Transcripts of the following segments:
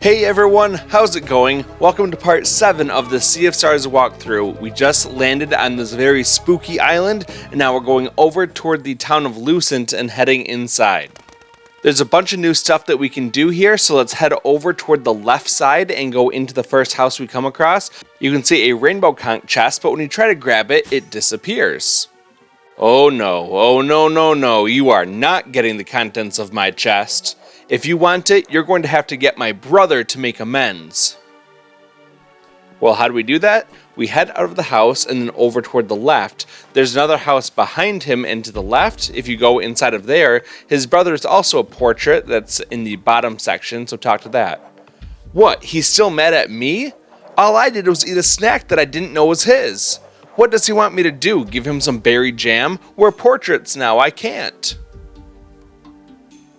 Hey everyone, how's it going? Welcome to part 7 of the Sea of Stars walkthrough. We just landed on this very spooky island, and now we're going over toward the town of Lucent and heading inside. There's a bunch of new stuff that we can do here, so let's head over toward the left side and go into the first house we come across. You can see a rainbow conch chest, but when you try to grab it, it disappears. Oh no, you are not getting the contents of my chest. If you want it, you're going to have to get my brother to make amends. Well, how do we do that? We head out of the house and then over toward the left. There's another house behind him and to the left. If you go inside of there, his brother is also a portrait that's in the bottom section, so talk to that. What, he's still mad at me? All I did was eat a snack that I didn't know was his. What does he want me to do? Give him some berry jam? We're portraits now, I can't.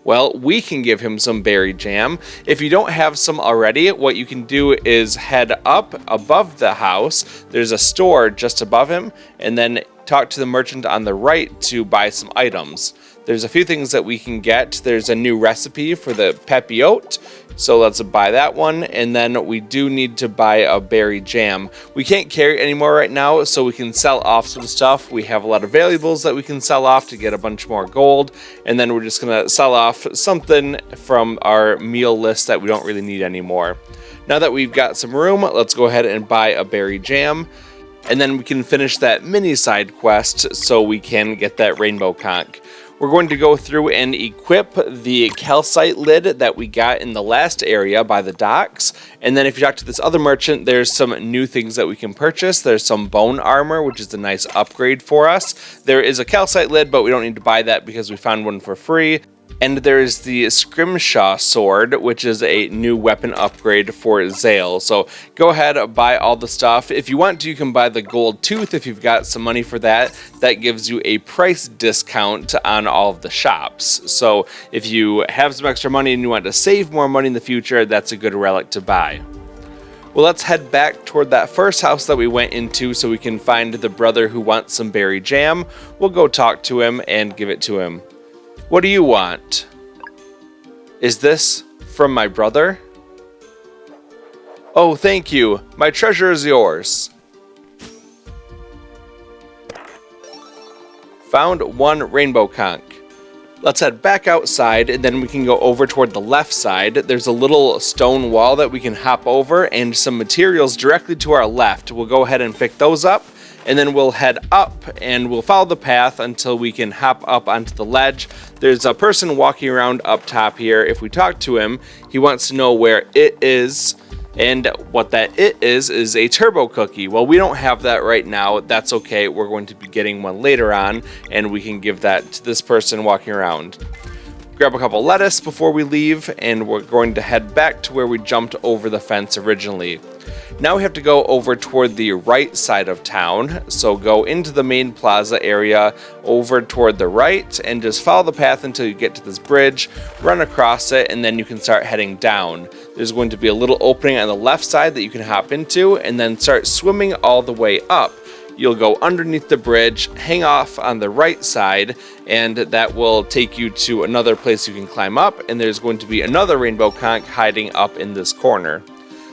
Well, we can give him some berry jam. If you don't have some already, what you can do is head up above the house. There's a store just above him, and then talk to the merchant on the right to buy some items. There's a few things that we can get. There's a new recipe for the peppy oat, so let's buy that one, and then we do need to buy a berry jam. We can't carry anymore right now, so we can sell off some stuff. We have a lot of valuables that we can sell off to get a bunch more gold, and then we're just gonna sell off something from our meal list that we don't really need anymore. Now that we've got some room, let's go ahead and buy a berry jam, and then we can finish that mini side quest so we can get that rainbow conch. We're going to go through and equip the calcite lid that we got in the last area by the docks. And then if you talk to this other merchant, there's some new things that we can purchase. There's some bone armor, which is a nice upgrade for us. There is a calcite lid, but we don't need to buy that because we found one for free. And there is the scrimshaw sword, which is a new weapon upgrade for Zale. So go ahead, buy all the stuff. If you want to, you can buy the gold tooth if you've got some money for that. That gives you a price discount on all of the shops. So if you have some extra money and you want to save more money in the future, that's a good relic to buy. Well, let's head back toward that first house that we went into so we can find the brother who wants some berry jam. We'll go talk to him and give it to him. What do you want? Is this from my brother? Oh, thank you. My treasure is yours. Found one rainbow conch. Let's head back outside and then we can go over toward the left side. There's a little stone wall that we can hop over and some materials directly to our left. We'll go ahead and pick those up. And then we'll head up and we'll follow the path until we can hop up onto the ledge. There's a person walking around up top here. If we talk to him, he wants to know where it is. And what that it is a turbo cookie. Well, we don't have that right now. That's okay. We're going to be getting one later on, and we can give that to this person walking around. Grab a couple lettuce before we leave, and we're going to head back to where we jumped over the fence originally. Now we have to go over toward the right side of town, so go into the main plaza area, over toward the right, and just follow the path until you get to this bridge, run across it, and then you can start heading down. There's going to be a little opening on the left side that you can hop into, and then start swimming all the way up. You'll go underneath the bridge, hang off on the right side, and that will take you to another place you can climb up, and there's going to be another rainbow conch hiding up in this corner.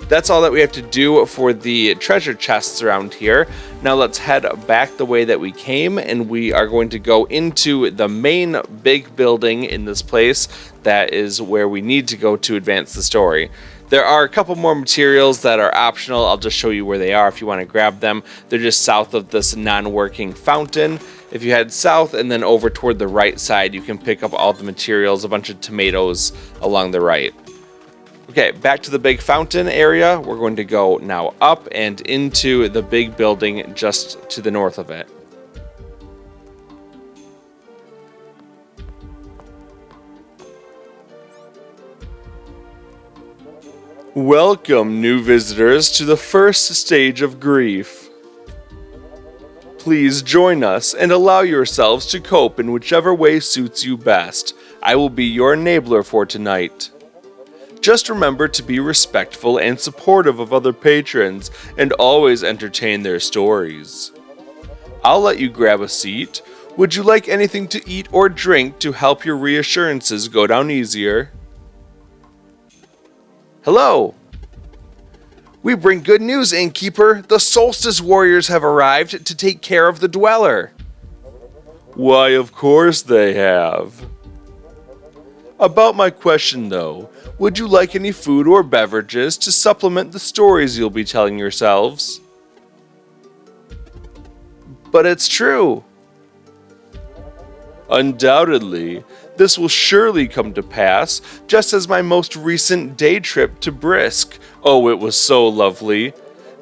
That's all that we have to do for the treasure chests around here. Now let's head back the way that we came, and we are going to go into the main big building in this place. That is where we need to go to advance the story. There are a couple more materials that are optional. I'll just show you where they are if you want to grab them. They're just south of this non-working fountain. If you head south and then over toward the right side, you can pick up all the materials, a bunch of tomatoes along the right. Okay, back to the big fountain area. We're going to go now up and into the big building just to the north of it. Welcome, new visitors, to the first stage of grief. Please join us and allow yourselves to cope in whichever way suits you best. I will be your enabler for tonight. Just remember to be respectful and supportive of other patrons, and always entertain their stories. I'll let you grab a seat. Would you like anything to eat or drink to help your reassurances go down easier? Hello. We bring good news, Innkeeper. The Solstice Warriors have arrived to take care of the Dweller. Why, of course they have. About my question, though, would you like any food or beverages to supplement the stories you'll be telling yourselves? But it's true. Undoubtedly, this will surely come to pass, just as my most recent day trip to Brisk. Oh, it was so lovely.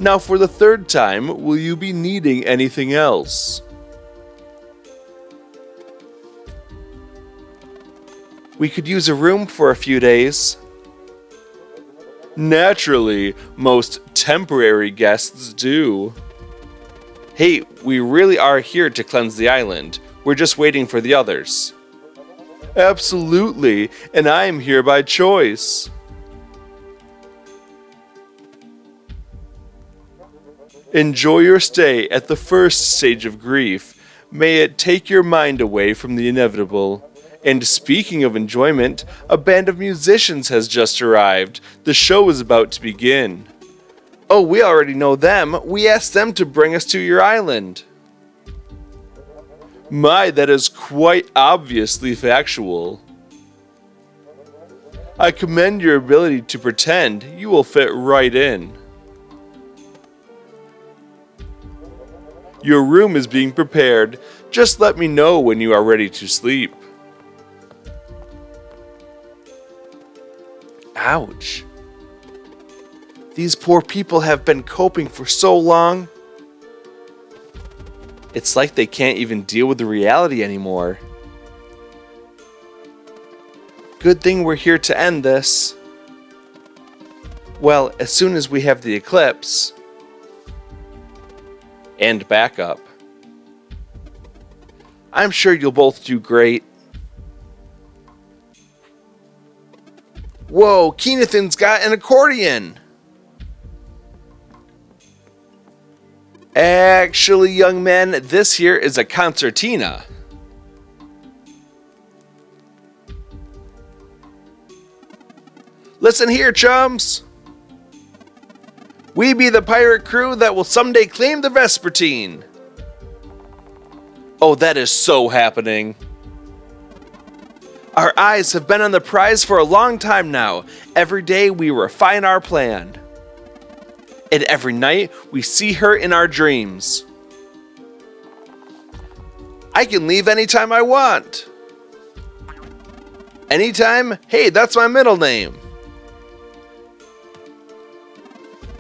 Now for the third time, will you be needing anything else? We could use a room for a few days. Naturally, most temporary guests do. Hey, we really are here to cleanse the island. We're just waiting for the others. Absolutely, and I am here by choice. Enjoy your stay at the first stage of grief. May it take your mind away from the inevitable. And speaking of enjoyment, a band of musicians has just arrived. The show is about to begin. Oh, we already know them. We asked them to bring us to your island. My, that is quite obviously factual. I commend your ability to pretend. You will fit right in. Your room is being prepared. Just let me know when you are ready to sleep. Ouch. These poor people have been coping for so long. It's like they can't even deal with the reality anymore. Good thing we're here to end this. Well, as soon as we have the eclipse. And backup. I'm sure you'll both do great. Whoa, Keenathan's got an accordion! Actually, young man, this here is a concertina. Listen here, chums. We be the pirate crew that will someday claim the Vespertine. Oh, that is so happening. Our eyes have been on the prize for a long time now. Every day we refine our plan. And every night we see her in our dreams. I can leave anytime I want. Anytime? Hey, that's my middle name.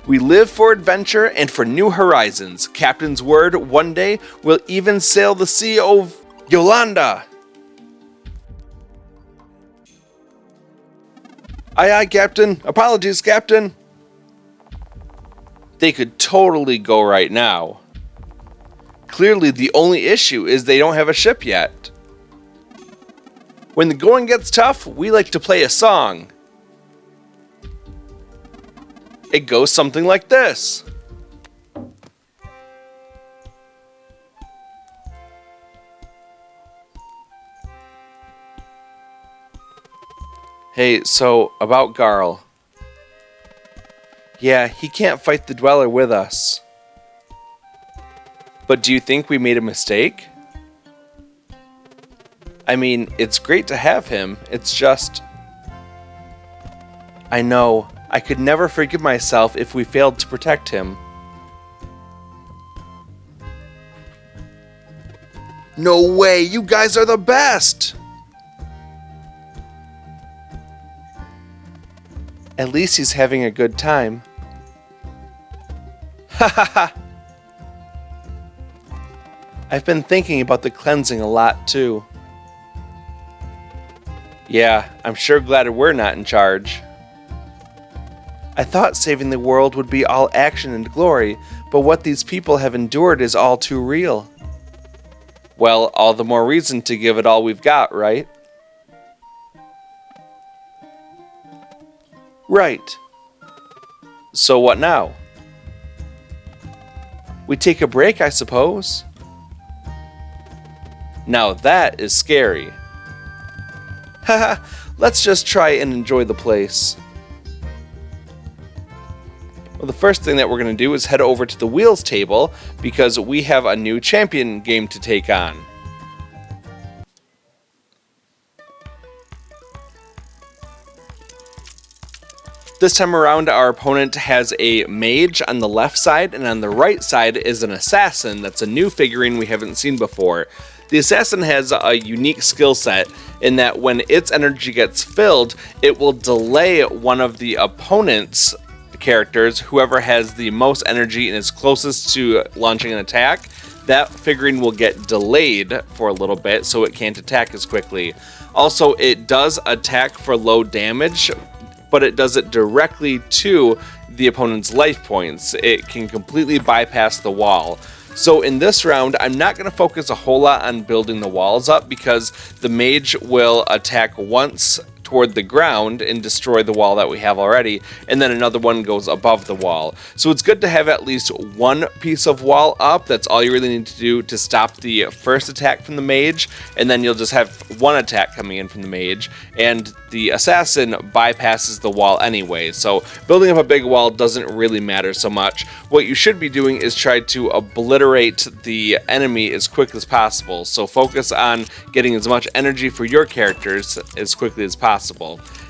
We live for adventure and for new horizons. Captain's word, one day we'll even sail the sea of Yolanda. Aye, aye, Captain. Apologies, Captain. They could totally go right now. Clearly, the only issue is they don't have a ship yet. When the going gets tough, we like to play a song. It goes something like this. Hey, so, about Garl. Yeah, he can't fight the Dweller with us. But do you think we made a mistake? I mean, it's great to have him, it's just... I know, I could never forgive myself if we failed to protect him. No way, you guys are the best! At least he's having a good time. Ha ha ha! I've been thinking about the cleansing a lot too. Yeah, I'm sure glad we're not in charge. I thought saving the world would be all action and glory, but what these people have endured is all too real. Well, all the more reason to give it all we've got, right? Right. So what now? We take a break, I suppose. Now that is scary. Haha, let's just try and enjoy the place. Well, the first thing that we're going to do is head over to the wheels table because we have a new champion game to take on. This time around, our opponent has a mage on the left side, and on the right side is an assassin. That's a new figurine we haven't seen before. The assassin has a unique skill set in that when its energy gets filled, it will delay one of the opponent's characters, whoever has the most energy and is closest to launching an attack. That figurine will get delayed for a little bit so it can't attack as quickly. Also, it does attack for low damage, but it does it directly to the opponent's life points. It can completely bypass the wall. So in this round, I'm not going to focus a whole lot on building the walls up because the mage will attack once toward the ground and destroy the wall that we have already, and then another one goes above the wall. So it's good to have at least one piece of wall up. That's all you really need to do to stop the first attack from the mage, and then you'll just have one attack coming in from the mage, and the assassin bypasses the wall anyway, so building up a big wall doesn't really matter so much. What you should be doing is try to obliterate the enemy as quick as possible, so focus on getting as much energy for your characters as quickly as possible.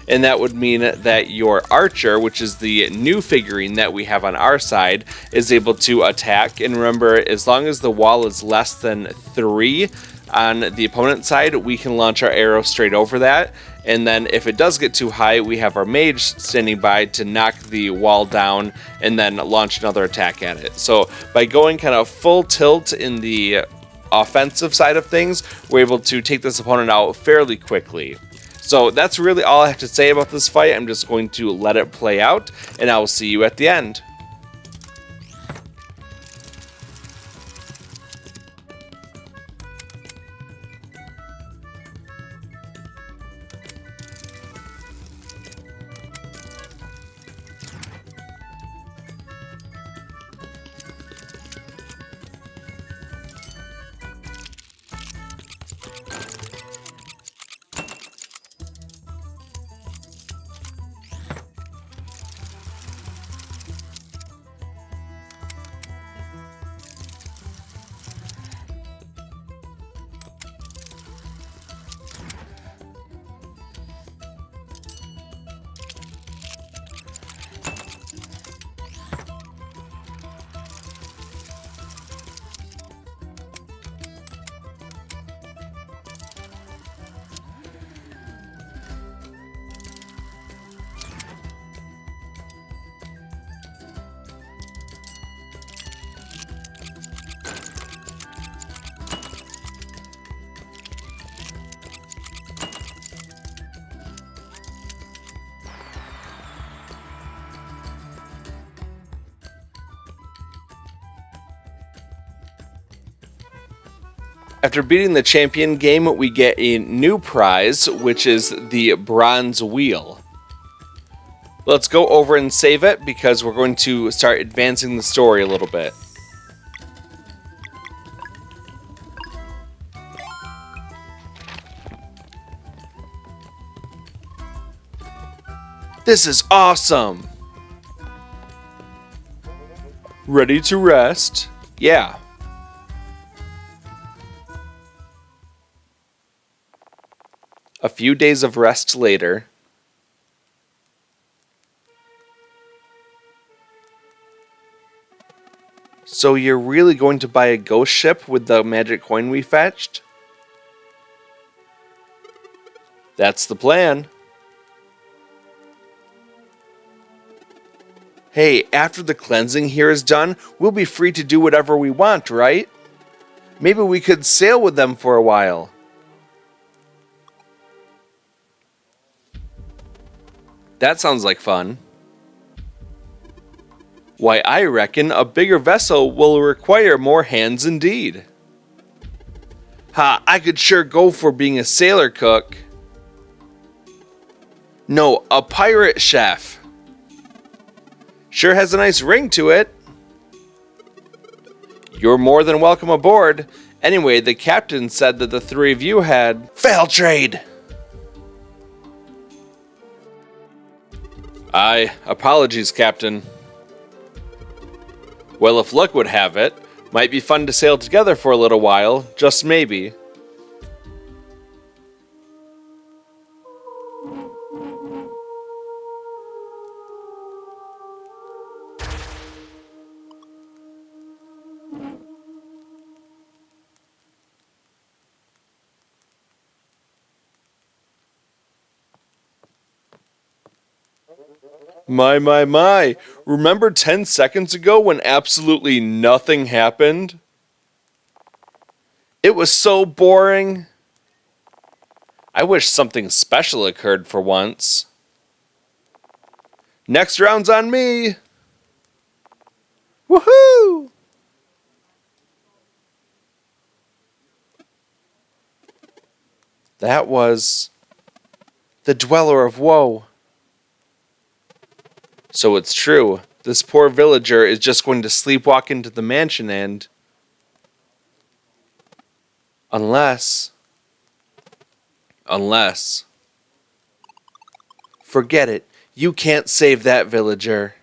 And that would mean that your archer, which is the new figurine that we have on our side, is able to attack. And remember, as long as the wall is less than 3 on the opponent's side, we can launch our arrow straight over that. And then if it does get too high, we have our mage standing by to knock the wall down and then launch another attack at it. So by going kind of full tilt in the offensive side of things, we're able to take this opponent out fairly quickly. So that's really all I have to say about this fight. I'm just going to let it play out, and I will see you at the end. After beating the champion game, we get a new prize, which is the bronze wheel. Let's go over and save it because we're going to start advancing the story a little bit. This is awesome! Ready to rest? Yeah. A few days of rest later. So you're really going to buy a ghost ship with the magic coin we fetched? That's the plan. Hey, after the cleansing here is done, we'll be free to do whatever we want, right? Maybe we could sail with them for a while. That sounds like fun. Why, I reckon a bigger vessel will require more hands indeed. Ha, I could sure go for being a sailor cook. No, a pirate chef. Sure has a nice ring to it. You're more than welcome aboard. Anyway, the captain said that the three of you had fail trade. Aye, apologies, Captain. Well, if luck would have it, might be fun to sail together for a little while, just maybe. My. Remember 10 seconds ago when absolutely nothing happened? It was so boring. I wish something special occurred for once. Next round's on me. Woohoo! That was the Dweller of Woe. So it's true. This poor villager is just going to sleepwalk into the mansion and... Unless... Forget it. You can't save that villager.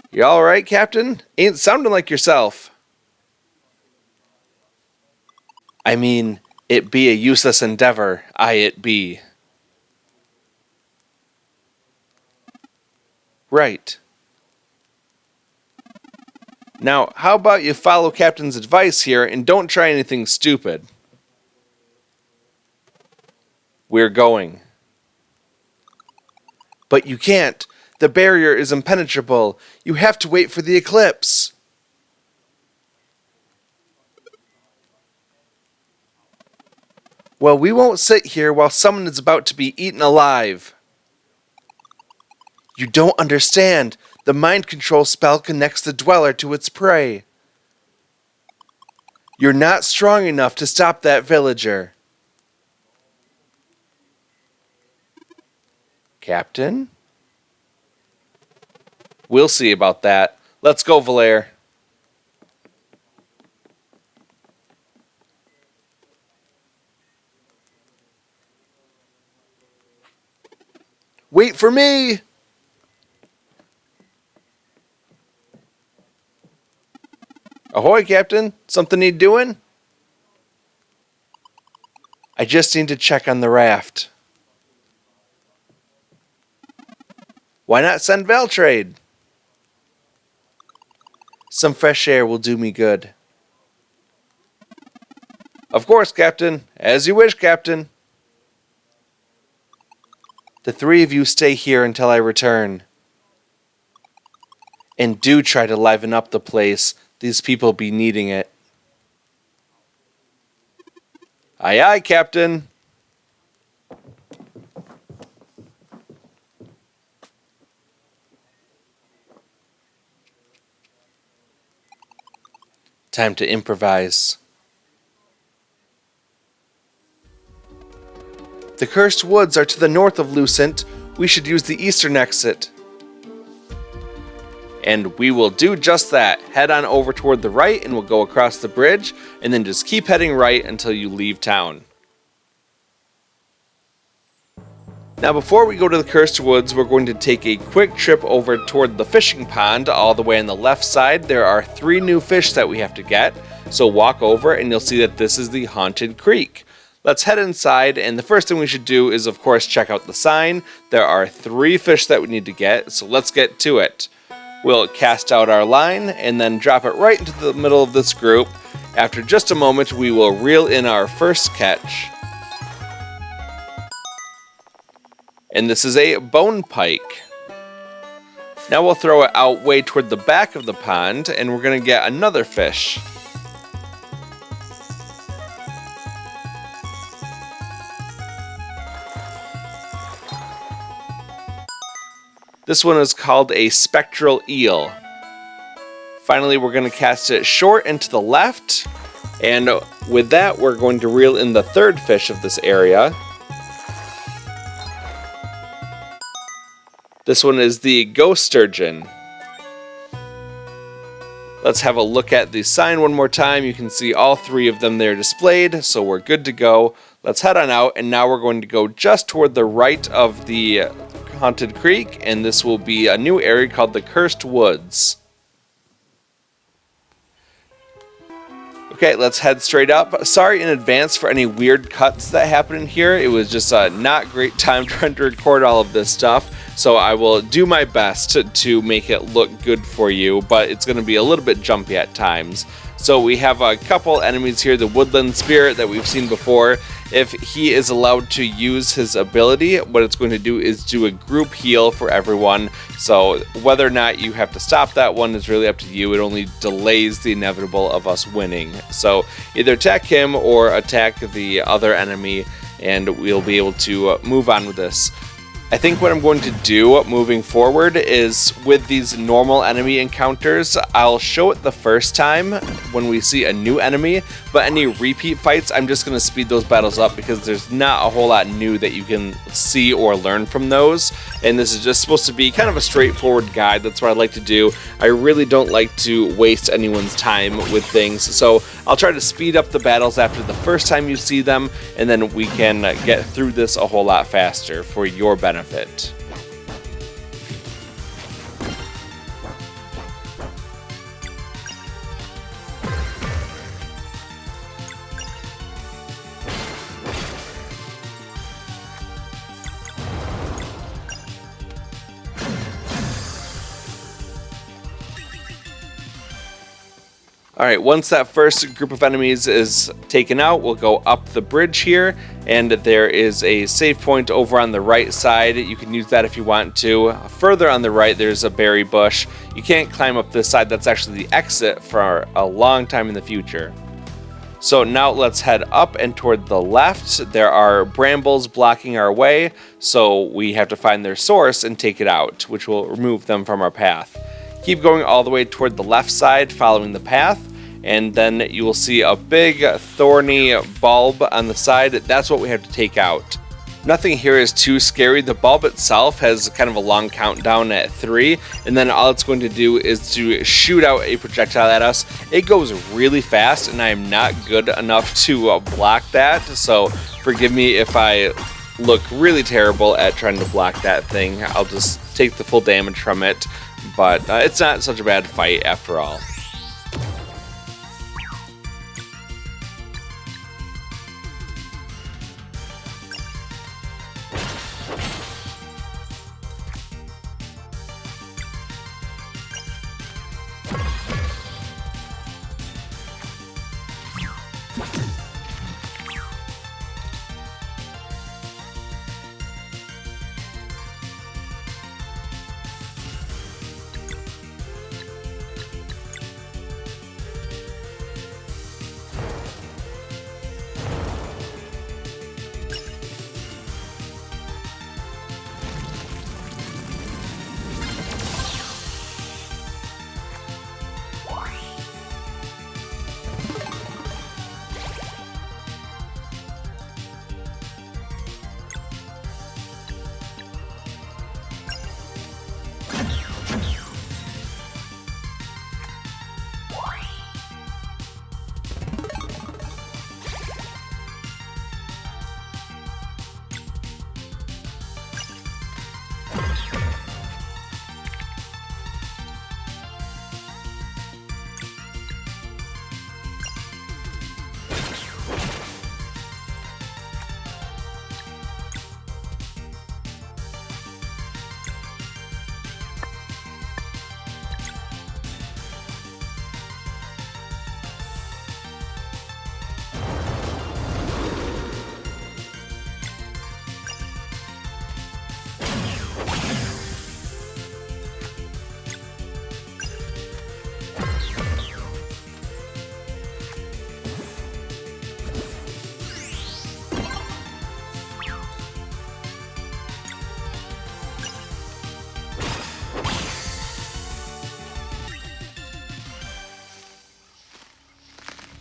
You alright, Captain? Ain't sounding like yourself. I mean, it be a useless endeavor, it be. Right. Now, how about you follow Captain's advice here and don't try anything stupid? We're going. But you can't. The barrier is impenetrable. You have to wait for the eclipse. Well, we won't sit here while someone is about to be eaten alive. You don't understand. The mind control spell connects the dweller to its prey. You're not strong enough to stop that villager. Captain? We'll see about that. Let's go, Valere. Wait for me! Ahoy, Captain. Something need doing? I just need to check on the raft. Why not send Valtrade? Some fresh air will do me good. Of course, Captain. As you wish, Captain. The three of you stay here until I return. And do try to liven up the place. These people be needing it. Aye, aye, Captain. Time to improvise. The cursed woods are to the north of Lucent. We should use the eastern exit. And we will do just that. Head on over toward the right and we'll go across the bridge and then just keep heading right until you leave town. Now before we go to the Cursed Woods, we're going to take a quick trip over toward the fishing pond. All the way on the left side, there are 3 new fish that we have to get. So walk over and you'll see that this is the Haunted Creek. Let's head inside, and the first thing we should do is of course check out the sign. There are 3 fish that we need to get, so let's get to it. We'll cast out our line and then drop it right into the middle of this group. After just a moment, we will reel in our first catch. And this is a bone pike. Now we'll throw it out way toward the back of the pond and we're going to get another fish. This one is called a spectral eel. Finally, we're going to cast it short and to the left. And with that, we're going to reel in the 3rd fish of this area. This one is the ghost sturgeon. Let's have a look at the sign one more time. You can see all 3 of them there displayed, so we're good to go. Let's head on out, and now we're going to go just toward the right of the Haunted Creek, and this will be a new area called the Cursed Woods. Okay, let's head straight up. Sorry in advance for any weird cuts that happen in here. It was just a not great time trying to record all of this stuff, so I will do my best to make it look good for you, but it's going to be a little bit jumpy at times. So we have a couple enemies here, the Woodland Spirit that we've seen before. If he is allowed to use his ability, what it's going to do is do a group heal for everyone. So whether or not you have to stop that one is really up to you. It only delays the inevitable of us winning. So either attack him or attack the other enemy, and we'll be able to move on with this. I think what I'm going to do moving forward is with these normal enemy encounters, I'll show it the first time when we see a new enemy, but any repeat fights, I'm just going to speed those battles up because there's not a whole lot new that you can see or learn from those, and this is just supposed to be kind of a straightforward guide. That's what I like to do. I really don't like to waste anyone's time with things, so I'll try to speed up the battles after the first time you see them, and then we can get through this a whole lot faster for your benefit. Alright, once that first group of enemies is taken out, we'll go up the bridge here, and there is a save point over on the right side. You can use that if you want to. Further on the right, there's a berry bush. You can't climb up this side. That's actually the exit for a long time in the future. So now let's head up and toward the left. There are brambles blocking our way, so we have to find their source and take it out, which will remove them from our path. Keep going all the way toward the left side, following the path, and then you will see a big thorny bulb on the side. That's what we have to take out. Nothing here is too scary. The bulb itself has kind of a long countdown at 3, and then all it's going to do is to shoot out a projectile at us. It goes really fast, and I am not good enough to block that, so forgive me if I look really terrible at trying to block that thing. I'll just take the full damage from it, but it's not such a bad fight after all.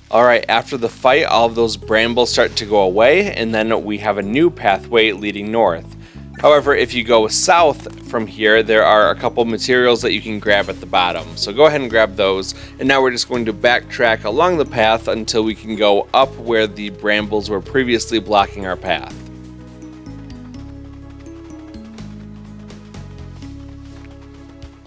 Alright, after the fight, all of those brambles start to go away, and then we have a new pathway leading north. However, if you go south from here, there are a couple materials that you can grab at the bottom. So go ahead and grab those, and now we're just going to backtrack along the path until we can go up where the brambles were previously blocking our path.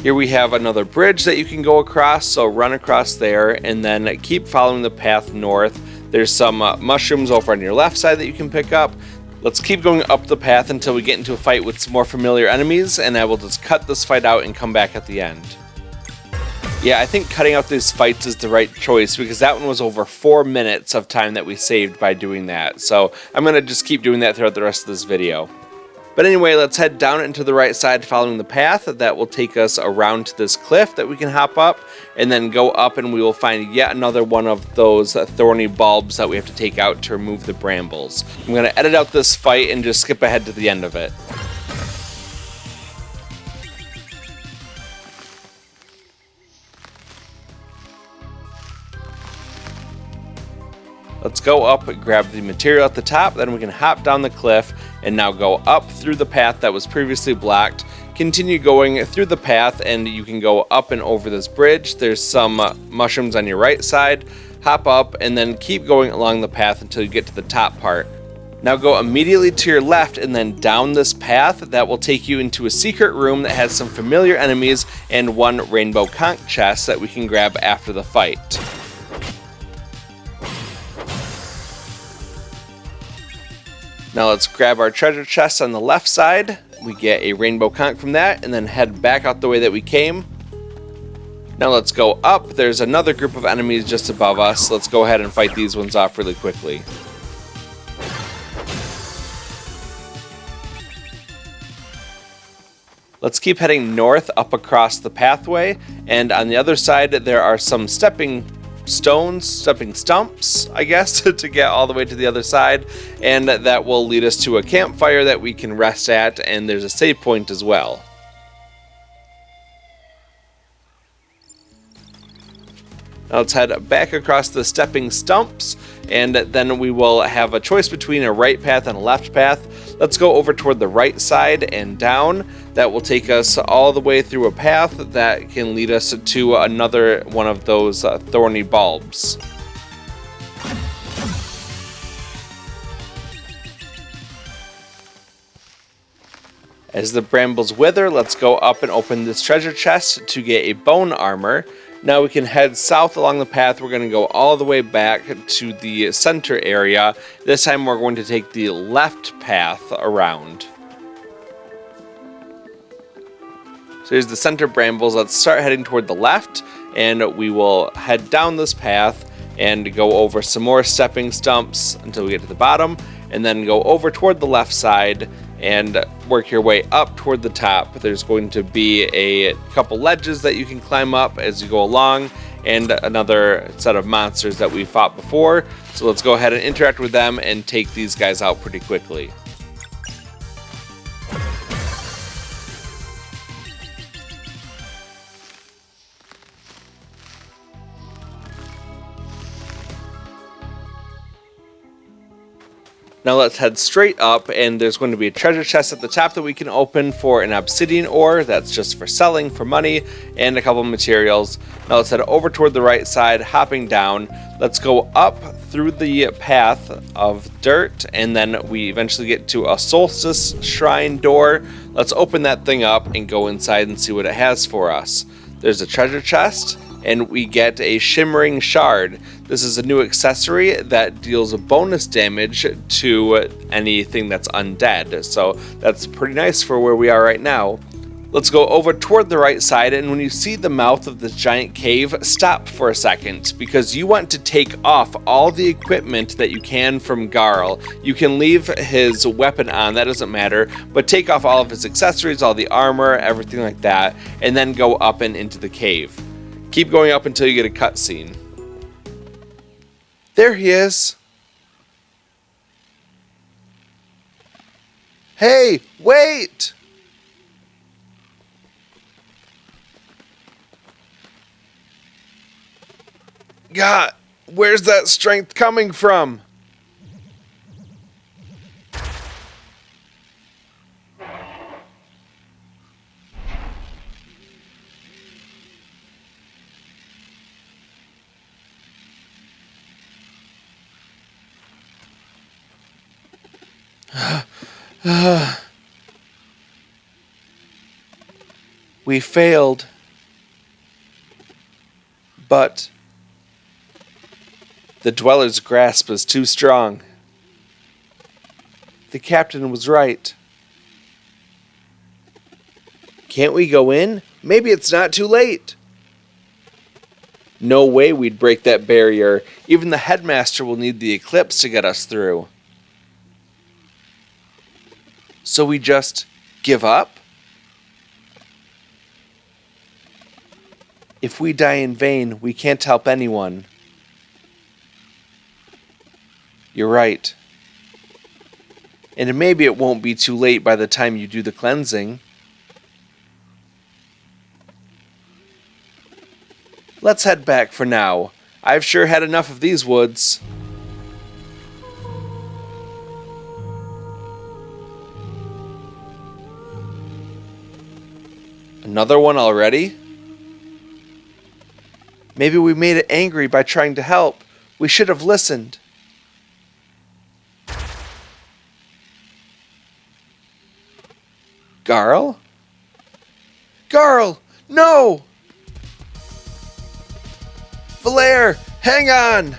Here we have another bridge that you can go across, so run across there and then keep following the path north. There's some mushrooms over on your left side that you can pick up. Let's keep going up the path until we get into a fight with some more familiar enemies, and I will just cut this fight out and come back at the end. Yeah, I think cutting out these fights is the right choice because that one was over 4 minutes of time that we saved by doing that. So I'm going to just keep doing that throughout the rest of this video. But anyway, let's head down into the right side following the path. That will take us around to this cliff that we can hop up and then go up, and we will find yet another one of those thorny bulbs that we have to take out to remove the brambles. I'm going to edit out this fight and just skip ahead to the end of it. Let's go up, grab the material at the top, then we can hop down the cliff and now go up through the path that was previously blocked. Continue going through the path and you can go up and over this bridge. There's some mushrooms on your right side. Hop up and then keep going along the path until you get to the top part. Now go immediately to your left and then down this path. That will take you into a secret room that has some familiar enemies and one rainbow conch chest that we can grab after the fight. Now let's grab our treasure chest on the left side. We get a rainbow conch from that and then head back out the way that we came. Now let's go up. There's another group of enemies just above us. Let's go ahead and fight these ones off really quickly. Let's keep heading north up across the pathway, and on the other side there are some stepping stumps, I guess, to get all the way to the other side, and that will lead us to a campfire that we can rest at, and there's a save point as well. Now let's head back across the stepping stumps, and then we will have a choice between a right path and a left path. Let's go over toward the right side and down. That will take us all the way through a path that can lead us to another one of those thorny bulbs. As the brambles wither, let's go up and open this treasure chest to get a bone armor. Now we can head south along the path. We're going to go all the way back to the center area. This time we're going to take the left path around. So here's the center brambles. Let's start heading toward the left, and we will head down this path and go over some more stepping stumps until we get to the bottom, and then go over toward the left side and work your way up toward the top. There's going to be a couple ledges that you can climb up as you go along, and another set of monsters that we fought before. So let's go ahead and interact with them and take these guys out pretty quickly. Now let's head straight up, and there's going to be a treasure chest at the top that we can open for an obsidian ore. That's just for selling for money, and a couple materials. Now let's head over toward the right side, hopping down. Let's go up through the path of dirt, and then we eventually get to a solstice shrine door. Let's open that thing up and go inside and see what it has for us. There's a treasure chest, and we get a shimmering shard. This is a new accessory that deals bonus damage to anything that's undead, so that's pretty nice for where we are right now. Let's go over toward the right side, and when you see the mouth of this giant cave, stop for a second, because you want to take off all the equipment that you can from Garl. You can leave his weapon on, that doesn't matter, but take off all of his accessories, all the armor, everything like that, and then go up and into the cave. Keep going up until you get a cutscene. There he is. Hey, wait! God, where's that strength coming from? We failed. But the Dweller's grasp is too strong. The captain was right. Can't we go in? Maybe it's not too late. No way we'd break that barrier. Even the headmaster will need the eclipse to get us through. So we just give up? If we die in vain, we can't help anyone. You're right. And maybe it won't be too late by the time you do the cleansing. Let's head back for now. I've sure had enough of these woods. Another one already? Maybe we made it angry by trying to help. We should have listened. Garl? Garl! No! Valere, hang on!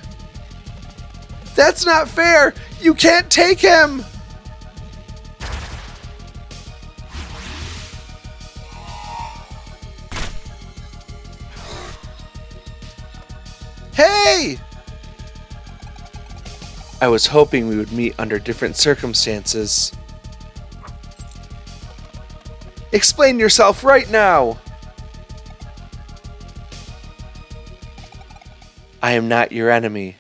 That's not fair! You can't take him! Hey! I was hoping we would meet under different circumstances. Explain yourself right now! I am not your enemy.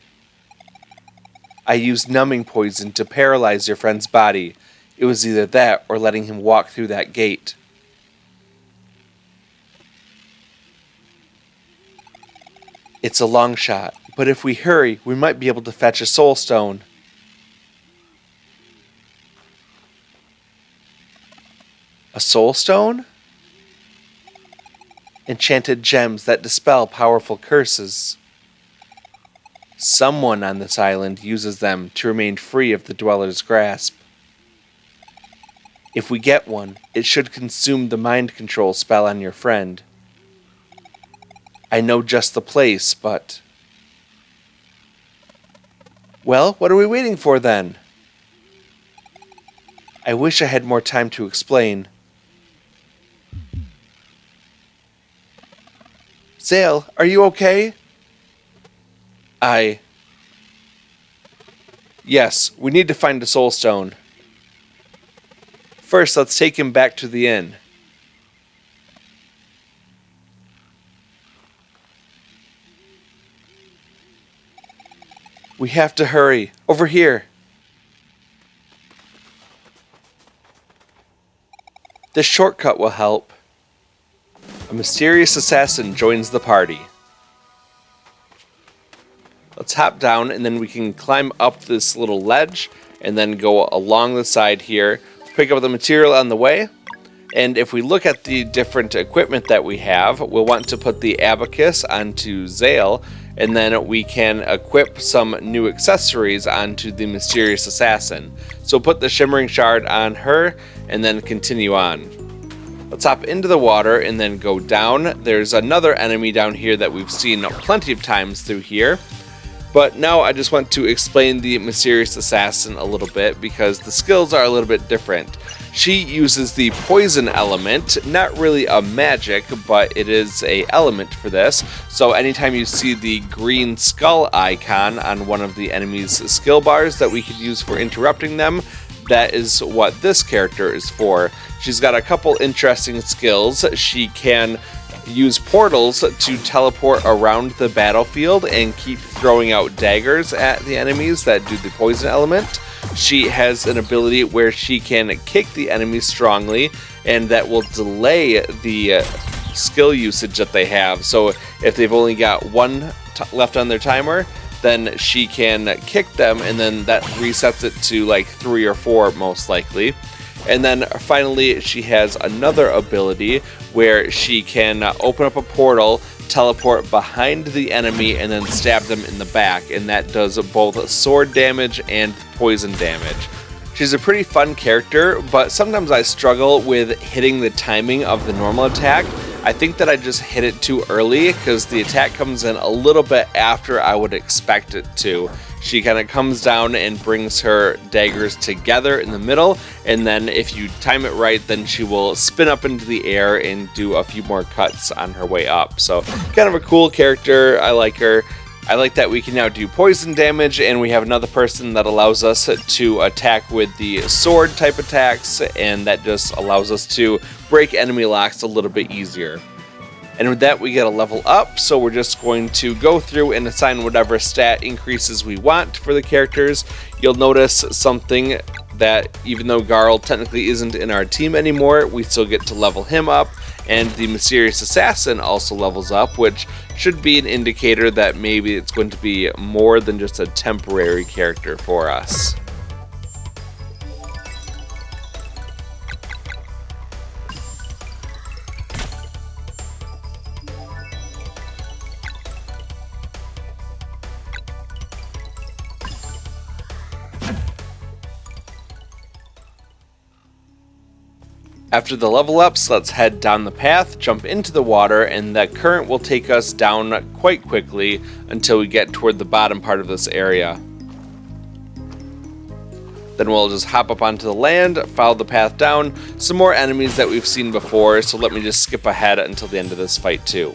I used numbing poison to paralyze your friend's body. It was either that or letting him walk through that gate. It's a long shot, but if we hurry, we might be able to fetch a soul stone. A soul stone? Enchanted gems that dispel powerful curses. Someone on this island uses them to remain free of the Dweller's grasp. If we get one, it should consume the mind control spell on your friend. I know just the place, but... Well, what are we waiting for then? I wish I had more time to explain. Zale, are you okay? Yes, we need to find a soul stone. First, let's take him back to the inn. We have to hurry. Over here. This shortcut will help. A mysterious assassin joins the party. Let's hop down and then we can climb up this little ledge and then go along the side here, pick up the material on the way. And if we look at the different equipment that we have, we'll want to put the abacus onto Zale, and then we can equip some new accessories onto the mysterious assassin. So put the shimmering shard on her and then continue on. Let's hop into the water and then go down. There's another enemy down here that we've seen plenty of times through here. But now I just want to explain the mysterious assassin a little bit because the skills are a little bit different. She uses the poison element, not really a magic, but it is an element for this. So anytime you see the green skull icon on one of the enemy's skill bars that we could use for interrupting them, that is what this character is for. She's got a couple interesting skills. She can use portals to teleport around the battlefield and keep throwing out daggers at the enemies that do the poison element. She has an ability where she can kick the enemies strongly, and that will delay the skill usage that they have. So if they've only got one left on their timer, then she can kick them, and then that resets it to like 3 or 4 most likely. And then finally, she has another ability where she can open up a portal, teleport behind the enemy, and then stab them in the back. And that does both sword damage and poison damage. She's a pretty fun character, but sometimes I struggle with hitting the timing of the normal attack I think that I just hit it too early because the attack comes in a little bit after I would expect it to. She kind of comes down and brings her daggers together in the middle, and then if you time it right, then she will spin up into the air and do a few more cuts on her way up. So kind of a cool character. I like her. I like that we can now do poison damage, and we have another person that allows us to attack with the sword type attacks, and that just allows us to break enemy locks a little bit easier. And with that, we get a level up, so we're just going to go through and assign whatever stat increases we want for the characters. You'll notice something that even though Garl technically isn't in our team anymore, we still get to level him up, and the Mysterious Assassin also levels up, which should be an indicator that maybe it's going to be more than just a temporary character for us. After the level ups, let's head down the path, jump into the water, and that current will take us down quite quickly until we get toward the bottom part of this area. Then we'll just hop up onto the land, follow the path down, some more enemies that we've seen before, so let me just skip ahead until the end of this fight too.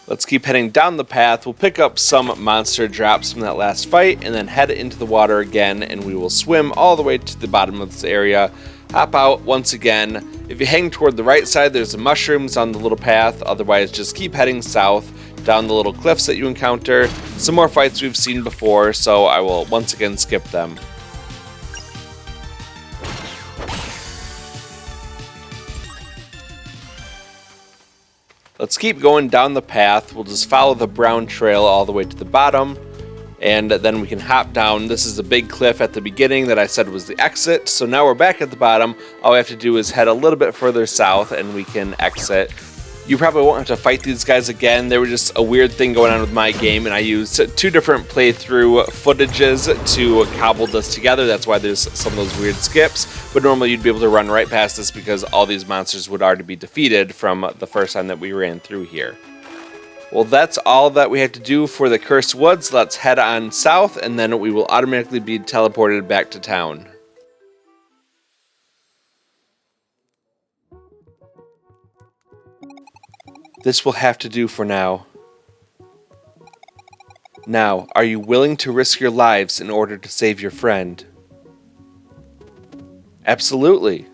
Let's keep heading down the path. We'll pick up some monster drops from that last fight and then head into the water again, and we will swim all the way to the bottom of this area. Hop out once again. If you hang toward the right side, there's the mushrooms on the little path. Otherwise, just keep heading south down the little cliffs that you encounter. Some more fights we've seen before, so I will once again skip them. Let's keep going down the path. We'll just follow the brown trail all the way to the bottom, and then we can hop down. This is a big cliff at the beginning that I said was the exit, so now we're back at the bottom. All we have to do is head a little bit further south and we can exit. You probably won't have to fight these guys again. They were just a weird thing going on with my game, and I used two different playthrough footages to cobble this together. That's why there's some of those weird skips. But normally you'd be able to run right past this because all these monsters would already be defeated from the first time that we ran through here. Well, that's all that we have to do for the Cursed Woods. Let's head on south, and then we will automatically be teleported back to town. This will have to do for now. Now, are you willing to risk your lives in order to save your friend? Absolutely.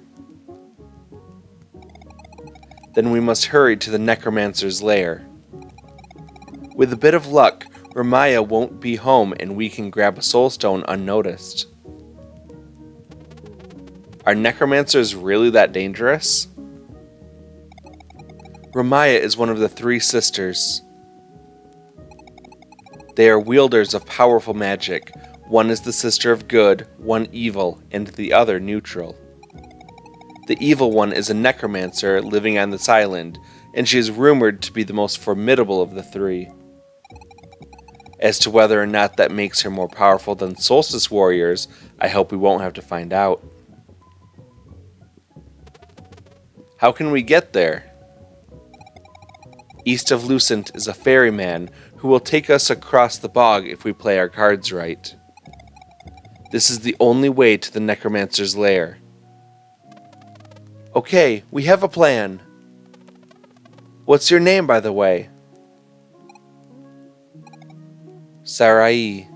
Then we must hurry to the Necromancer's lair. With a bit of luck, Ramaya won't be home and we can grab a soul stone unnoticed. Are necromancers really that dangerous? Ramaya is one of the three sisters. They are wielders of powerful magic. One is the sister of good, one evil, and the other neutral. The evil one is a necromancer living on this island, and she is rumored to be the most formidable of the three. As to whether or not that makes her more powerful than solstice warriors, I hope we won't have to find out. How can we get there? East of Lucent is a ferryman who will take us across the bog if we play our cards right. This is the only way to the Necromancer's lair. Okay, we have a plan. What's your name, by the way? Sarai.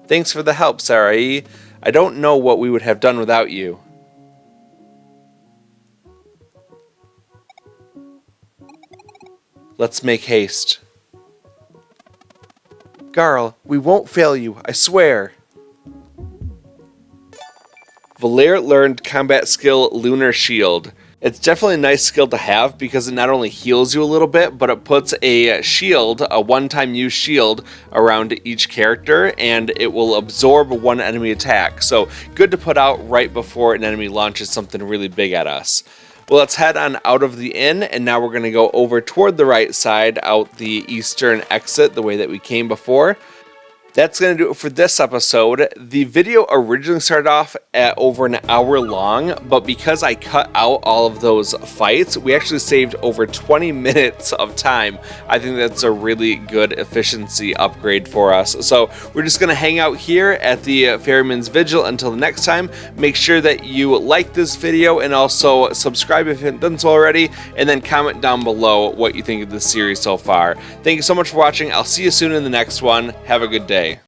Thanks for the help, Sarai. I don't know what we would have done without you. Let's make haste. Garl, we won't fail you, I swear. Valere learned combat skill Lunar Shield. It's definitely a nice skill to have because it not only heals you a little bit, but it puts a shield, a one-time use shield, around each character, and it will absorb one enemy attack. So good to put out right before an enemy launches something really big at us. Well, let's head on out of the inn, and now we're going to go over toward the right side, out the eastern exit, the way that we came before. That's going to do it for this episode. The video originally started off at over an hour long, but because I cut out all of those fights, we actually saved over 20 minutes of time. I think that's a really good efficiency upgrade for us. So we're just going to hang out here at the Ferryman's Vigil until the next time. Make sure that you like this video and also subscribe if you haven't done so already, and then comment down below what you think of this series so far. Thank you so much for watching. I'll see you soon in the next one. Have a good day.